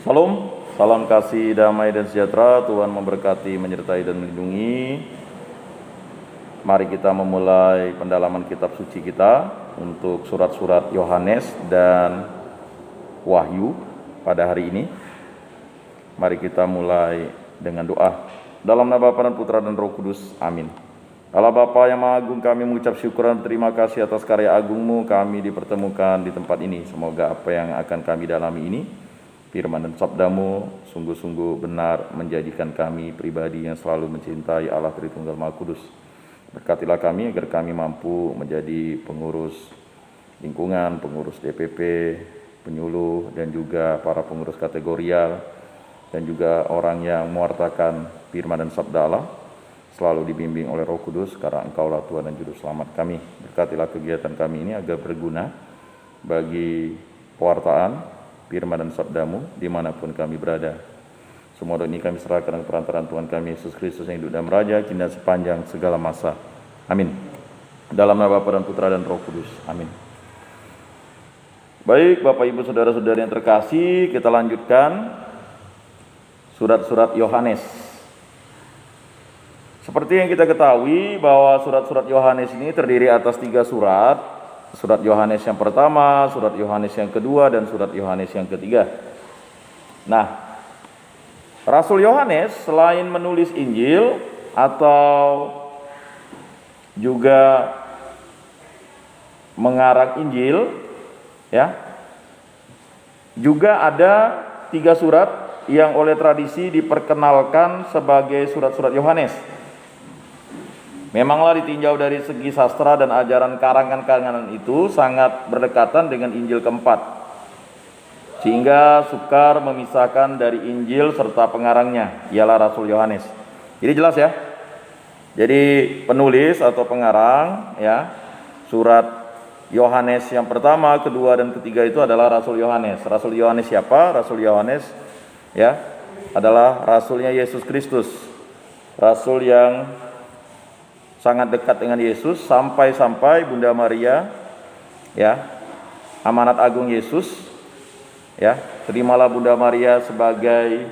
Salam, salam kasih, damai dan sejahtera. Tuhan memberkati, menyertai dan melindungi. Mari kita memulai pendalaman kitab suci kita untuk surat-surat Yohanes dan Wahyu pada hari ini. Mari kita mulai dengan doa. Dalam nama Bapa dan Putra dan Roh Kudus. Amin. Allah Bapa yang Maha Agung, kami mengucap syukur dan terima kasih atas karya agung-Mu kami dipertemukan di tempat ini. Semoga apa yang akan kami dalami ini, firman dan sabda-Mu, sungguh-sungguh benar menjadikan kami pribadi yang selalu mencintai Allah Tritunggal Maha Kudus. Berkatilah kami agar kami mampu menjadi pengurus lingkungan, pengurus DPP, penyuluh, dan juga para pengurus kategorial, dan juga orang yang mewartakan firman dan sabda Allah, selalu dibimbing oleh Roh Kudus, karena Engkaulah Tuhan dan Juru Selamat kami. Berkatilah kegiatan kami ini agar berguna bagi pewartaan firman dan sabda-Mu dimanapun kami berada. Semua doa ini kami serahkan dengan perantaraan Tuhan kami Yesus Kristus yang hidup dan meraja kini dan sepanjang segala masa. Amin. Dalam nama Bapa dan Putra dan Roh Kudus. Amin. Baik, Bapak Ibu Saudara-saudari yang terkasih, kita lanjutkan surat-surat Yohanes. Seperti yang kita ketahui bahwa surat-surat Yohanes ini terdiri atas 3 surat. Surat Yohanes yang pertama, surat Yohanes yang kedua, dan surat Yohanes yang ketiga. Nah, Rasul Yohanes selain menulis Injil atau juga mengarang Injil, ya, juga ada 3 surat yang oleh tradisi diperkenalkan sebagai surat-surat Yohanes. Memanglah ditinjau dari segi sastra dan ajaran karangan-karangan itu sangat berdekatan dengan Injil keempat, sehingga sukar memisahkan dari Injil serta pengarangnya, ialah Rasul Yohanes. Jadi jelas ya. Jadi penulis atau pengarang, ya, surat Yohanes yang pertama, kedua, dan ketiga itu adalah Rasul Yohanes. Rasul Yohanes siapa? Rasul Yohanes, ya, adalah rasulnya Yesus Kristus, rasul yang sangat dekat dengan Yesus, sampai-sampai Bunda Maria, ya, amanat agung Yesus, ya, terimalah Bunda Maria sebagai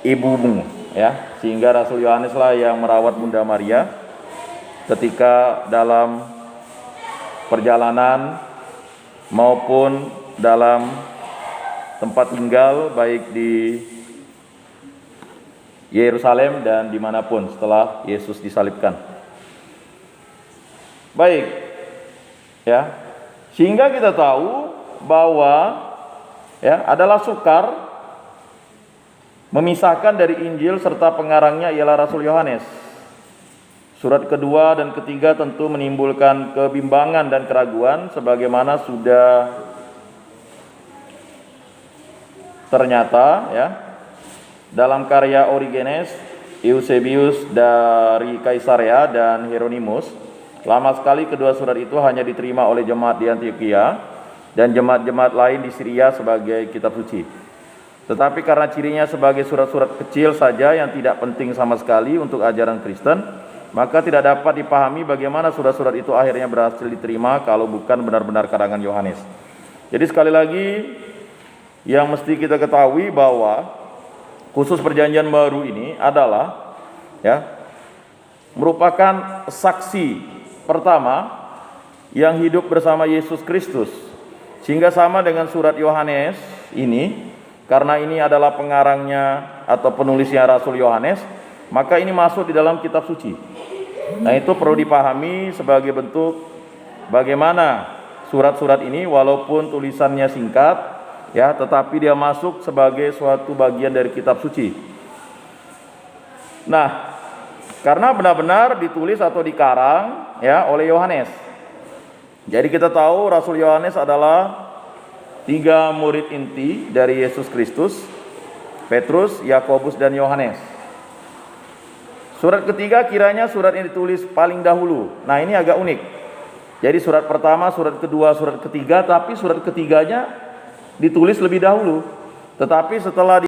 ibumu, ya, sehingga Rasul Yohanes lah yang merawat Bunda Maria ketika dalam perjalanan maupun dalam tempat tinggal, baik di Yerusalem dan dimanapun setelah Yesus disalibkan. Baik, ya, sehingga kita tahu bahwa, ya, adalah sukar memisahkan dari Injil serta pengarangnya ialah Rasul Yohanes. Surat kedua dan ketiga tentu menimbulkan kebimbangan dan keraguan, sebagaimana sudah ternyata, ya, dalam karya Origenes, Eusebius dari Kaisarea, dan Hieronymus. Lama sekali kedua surat itu hanya diterima oleh jemaat di Antioquia dan jemaat-jemaat lain di Syria sebagai kitab suci. Tetapi karena cirinya sebagai surat-surat kecil saja yang tidak penting sama sekali untuk ajaran Kristen, maka tidak dapat dipahami bagaimana surat-surat itu akhirnya berhasil diterima kalau bukan benar-benar karangan Yohanes. Jadi sekali lagi yang mesti kita ketahui bahwa khusus perjanjian baru ini adalah, ya, merupakan saksi pertama yang hidup bersama Yesus Kristus, sehingga sama dengan surat Yohanes ini, karena ini adalah pengarangnya atau penulisnya Rasul Yohanes, maka ini masuk di dalam kitab suci. Nah, itu perlu dipahami sebagai bentuk bagaimana surat-surat ini walaupun tulisannya singkat, ya, tetapi dia masuk sebagai suatu bagian dari kitab suci. Nah, karena benar-benar ditulis atau dikarang, ya, oleh Yohanes. Jadi kita tahu Rasul Yohanes adalah 3 murid inti dari Yesus Kristus: Petrus, Yakobus, dan Yohanes. Surat ketiga kiranya surat yang ditulis paling dahulu. Nah, ini agak unik. Jadi surat pertama, surat kedua, surat ketiga, tapi surat ketiganya ditulis lebih dahulu. Tetapi setelah